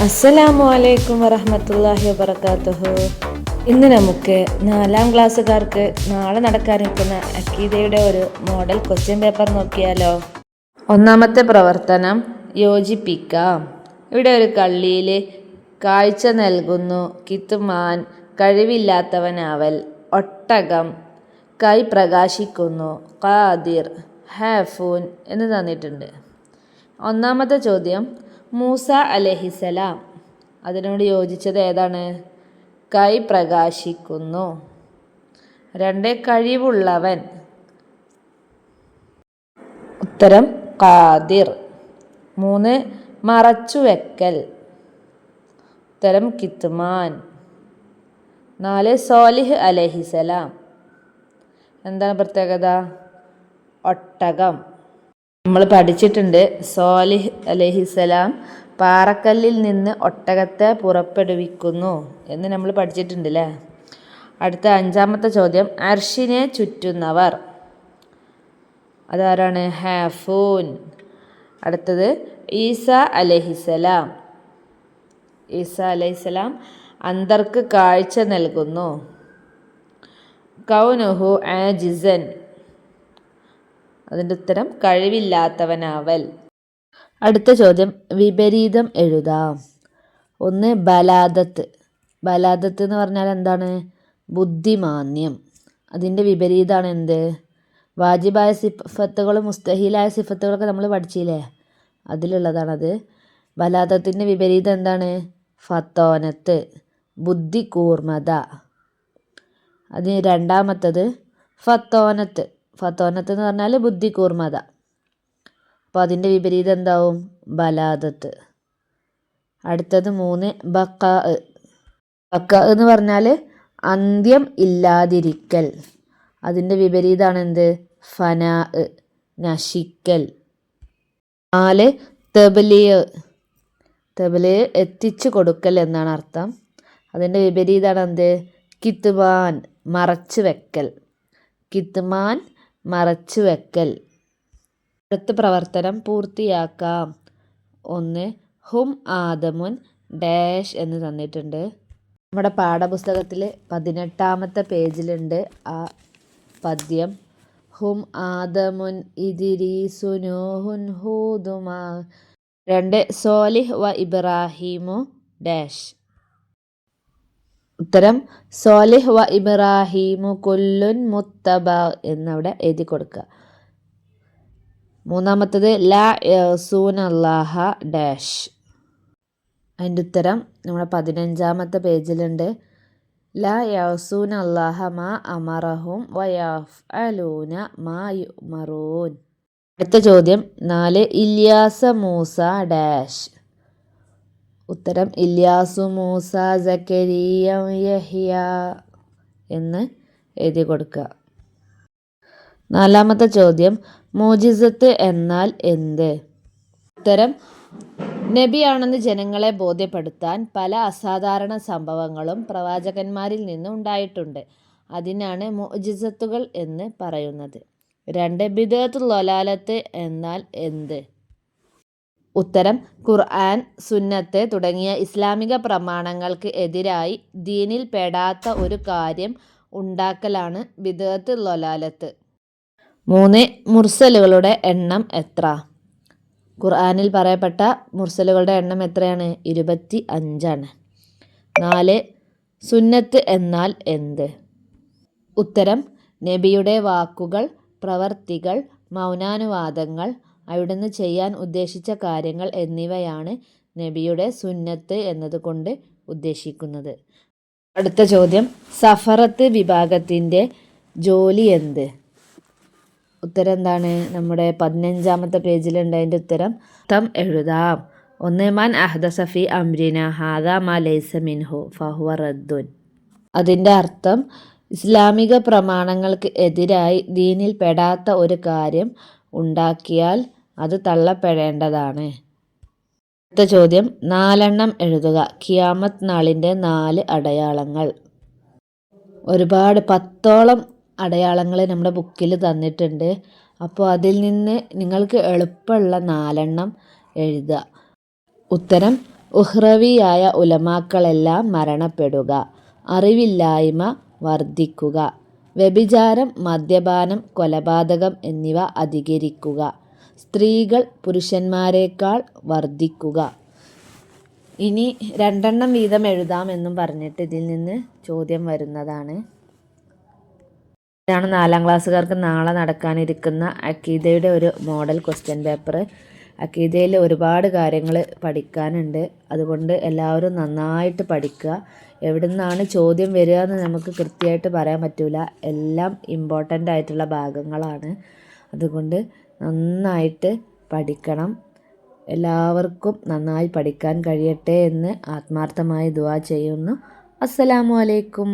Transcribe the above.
അസ്സലാമു അലൈക്കും വറഹ്മത്തുള്ളാഹി വബറകാതുഹു. ഇന്ന് നമുക്ക് 4ാം ക്ലാസ്സുകാർക്ക് നാളെ നടക്കാനിരിക്കുന്ന അക്കീദയുടെ ഒരു മോഡൽ ക്വസ്റ്റ്യൻ പേപ്പർ നോക്കിയാലോ. ഒന്നാമത്തെ പ്രവർത്തനം യോജിപ്പിക്കാം. ഇവിടെ ഒരു കള്ളിയിൽ കാഴ്ച നൽകുന്നു, കിത്തുമാൻ, കഴിവില്ലാത്തവനാവൽ, ഒട്ടകം, കൈ പ്രകാശിക്കുന്നു, ഖാദിർ, ഹാഫൂൻ എന്ന് തന്നിട്ടുണ്ട്. ഒന്നാമത്തെ ചോദ്യം മൂസ അലൈഹിസലാം, അതിനോട് യോജിച്ചത് ഏതാണ്? കൈ പ്രകാശിക്കുന്നു. 2 കഴിവുള്ളവൻ, ഉത്തരം ഖാദിർ. 3 മറച്ചുവെക്കൽ, ഉത്തരം കിത്മാൻ. 4 സോലിഹ് അലൈഹിസലാം, എന്താണ് പ്രത്യേകത? ഒട്ടകം. നമ്മൾ പഠിച്ചിട്ടുണ്ട്, സോലിഹ് അലൈഹിസലാം പാറക്കല്ലിൽ നിന്ന് ഒട്ടകത്തെ പുറപ്പെടുവിക്കുന്നു എന്ന് നമ്മൾ പഠിച്ചിട്ടുണ്ട് അല്ലേ. അടുത്ത 5ാമത്തെ ചോദ്യം അർഷിനെ ചുറ്റുന്നവർ, അതാരാണ്? ഹാഫൂൻ. അടുത്തത് ഈസ അലൈഹിസലാം. ഈസ അലൈഹിസലാം അന്ധർക്ക് കാഴ്ച നൽകുന്നു. കൗനുഹു ആജിസൻ, അതിൻ്റെ ഉത്തരം കഴിവില്ലാത്തവനാവൽ. അടുത്ത ചോദ്യം വിപരീതം എഴുതാം. 1 ബലാദത്ത്. ബലാദത്ത് എന്ന് പറഞ്ഞാൽ എന്താണ്? ബുദ്ധിമാന്യം. അതിൻ്റെ വിപരീതമാണ് എന്ത്? വാജിബായ സിഫത്തുകളും മുസ്തഹീലായ സിഫത്തുകളൊക്കെ നമ്മൾ പഠിച്ചില്ലേ, അതിലുള്ളതാണത്. ബലാദത്തിൻ്റെ വിപരീതം എന്താണ്? ഫത്തോനത്ത്, ബുദ്ധി കൂർമത. അതിന് 2ാമത്തത് ഫത്തോനത്ത്. ഫത്തോനത്ത് എന്ന് പറഞ്ഞാൽ ബുദ്ധി കൂർമത. അപ്പോൾ അതിൻ്റെ വിപരീതം എന്താവും? ബലാദത്ത്. അടുത്തത് 3 ബക്കാ. ബക്കാ എന്ന് പറഞ്ഞാൽ അന്ത്യം ഇല്ലാതിരിക്കൽ. അതിൻ്റെ വിപരീതമാണ് എന്ത്? ഫനാ, നശിക്കൽ. 4 തബ്ലീഗ്. തബ്ലീഗ് എത്തിച്ചു കൊടുക്കൽ എന്നാണ് അർത്ഥം. അതിൻ്റെ വിപരീതമാണ് എന്ത്? കിത്മാൻ, മറച്ചു വെക്കൽ. കിത്മാൻ, മറച്ചു വെക്കൽ. അടുത്ത പ്രവർത്തനം പൂർത്തിയാക്കാം. 1 ഹും ആദമുൻ ഡാഷ് എന്ന് തന്നിട്ടുണ്ട്. നമ്മുടെ പാഠപുസ്തകത്തിൽ 18ാമത്തെ പേജിലുണ്ട് ആ പദ്യം. ഹും ആദമുൻ ഇദ്രീസു നൂഹുൻ ഹൂദുമാ. 2 സോലിഹ് വ ഇബ്രാഹിമു ഡാഷ്. ഉത്തരം സോലിഹ് വ ഇബ്രാഹിമു കുല്ലുൻ മുത്തബ എന്നവിടെ എഴുതി കൊടുക്കുക. 3ാമത്തത് ലാ യസൂനല്ലാഹ ഡാഷ്. അതിൻ്റെ ഉത്തരം നമ്മുടെ 15ാമത്തെ പേജിലുണ്ട്. ലാ യസൂനല്ലാഹ മാ അമറഹും വയഫ്അലൂന മാ യുമറൂൻ. അടുത്ത ചോദ്യം 4 ഇല്യാസ മൂസ ഡാഷ്. ഉത്തരം ഇല്യാസു മൂസ സക്കരിയ യഹ്യ എന്ന് എഴുതി കൊടുക്കുക. 4ാമത്തെ ചോദ്യം മോജിസത്ത് എന്നാൽ എന്ത്? ഉത്തരം നബിയാണെന്ന് ജനങ്ങളെ ബോധ്യപ്പെടുത്താൻ പല അസാധാരണ സംഭവങ്ങളും പ്രവാചകന്മാരിൽ നിന്ന് ഉണ്ടായിട്ടുണ്ട്. അതിനാണ് മുഅ്ജിസത്തുകൾ എന്ന് പറയുന്നത്. 2 ബിദ്അത്തുൽ ളലാലത്ത് എന്നാൽ എന്ത്? ഉത്തരം ഖുർആൻ, സുന്നത്ത് തുടങ്ങിയ ഇസ്ലാമിക പ്രമാണങ്ങൾക്ക് എതിരായി ദീനിൽ പെടാത്ത ഒരു കാര്യം ഉണ്ടാക്കലാണ് ബിദ്അത്തുൽ ളലാലത്ത്. 3 മുർസലുകളുടെ എണ്ണം എത്ര? ഖുർആനിൽ പറയപ്പെട്ട മുർസലുകളുടെ എണ്ണം എത്രയാണ്? 25 ആണ്. 4 സുന്നത്ത് എന്നാൽ എന്ത്? ഉത്തരം നബിയുടെ വാക്കുകൾ, പ്രവർത്തികൾ, മൗനാനുവാദങ്ങൾ, അവിടുന്ന് ചെയ്യാൻ ഉദ്ദേശിച്ച കാര്യങ്ങൾ എന്നിവയാണ് നബിയുടെ സുന്നത്ത് എന്നതുകൊണ്ട് ഉദ്ദേശിക്കുന്നത്. അടുത്ത ചോദ്യം സഫറത്ത് വിഭാഗത്തിൻ്റെ ജോലി എന്ത്? ഉത്തരം എന്താണ്? നമ്മുടെ 15ാമത്തെ പേജിലുണ്ട്. അതിൻ്റെ ഉത്തരം എഴുതാം. 1 മൻ അഹ്ദസ ഫി അംരിന ഹാദാ മാ ലൈസ മിൻഹു ഫഹുവ റദ്ദുൻ. അതിൻ്റെ അർത്ഥം ഇസ്ലാമിക പ്രമാണങ്ങൾക്ക് എതിരായി ദീനിൽ പെടാത്ത ഒരു കാര്യം ഉണ്ടാക്കിയാൽ അത് തള്ളപ്പെടേണ്ടതാണ്. അടുത്ത ചോദ്യം 4 എഴുതുക. ഖിയാമത്ത് നാളിൻ്റെ 4 അടയാളങ്ങൾ. ഒരുപാട് 10ഓളം അടയാളങ്ങൾ നമ്മുടെ ബുക്കിൽ തന്നിട്ടുണ്ട്. അപ്പോൾ അതിൽ നിന്ന് നിങ്ങൾക്ക് എളുപ്പമുള്ള 4 എഴുതുക. ഉത്തരം ഉഹ്റവിയായ ഉലമാക്കളെല്ലാം മരണപ്പെടുക. അറിവില്ലായ്മ വർദ്ധിക്കുക. വ്യഭിചാരം, മദ്യപാനം, കൊലപാതകം എന്നിവ അധികരിക്കുക. സ്ത്രീകൾ പുരുഷന്മാരെക്കാൾ വർദ്ധിക്കുക. ഇനി 2 വീതം എഴുതാമെന്നും പറഞ്ഞിട്ട് ഇതിൽ നിന്ന് ചോദ്യം വരുന്നതാണ്. ഇതാണ് 4ാം ക്ലാസ്സുകാർക്ക് നാളെ നടക്കാനിരിക്കുന്ന അക്കീദയുടെ ഒരു മോഡൽ ക്വസ്റ്റ്യൻ പേപ്പർ. അക്കീദയിൽ ഒരുപാട് കാര്യങ്ങൾ പഠിക്കാനുണ്ട്. അതുകൊണ്ട് എല്ലാവരും നന്നായിട്ട് പഠിക്കുക. എവിടെ നിന്നാണ് ചോദ്യം വരിക എന്ന് നമുക്ക് കൃത്യമായിട്ട് പറയാൻ പറ്റില്ല. എല്ലാം ഇമ്പോർട്ടൻ്റ് ആയിട്ടുള്ള ഭാഗങ്ങളാണ്. അതുകൊണ്ട് നന്നായിട്ട് പഠിക്കണം. എല്ലാവർക്കും നന്നായി പഠിക്കാൻ കഴിയട്ടെ എന്ന് ആത്മാർത്ഥമായി ദുആ ചെയ്യുന്നു. അസ്സലാമു അലൈക്കും.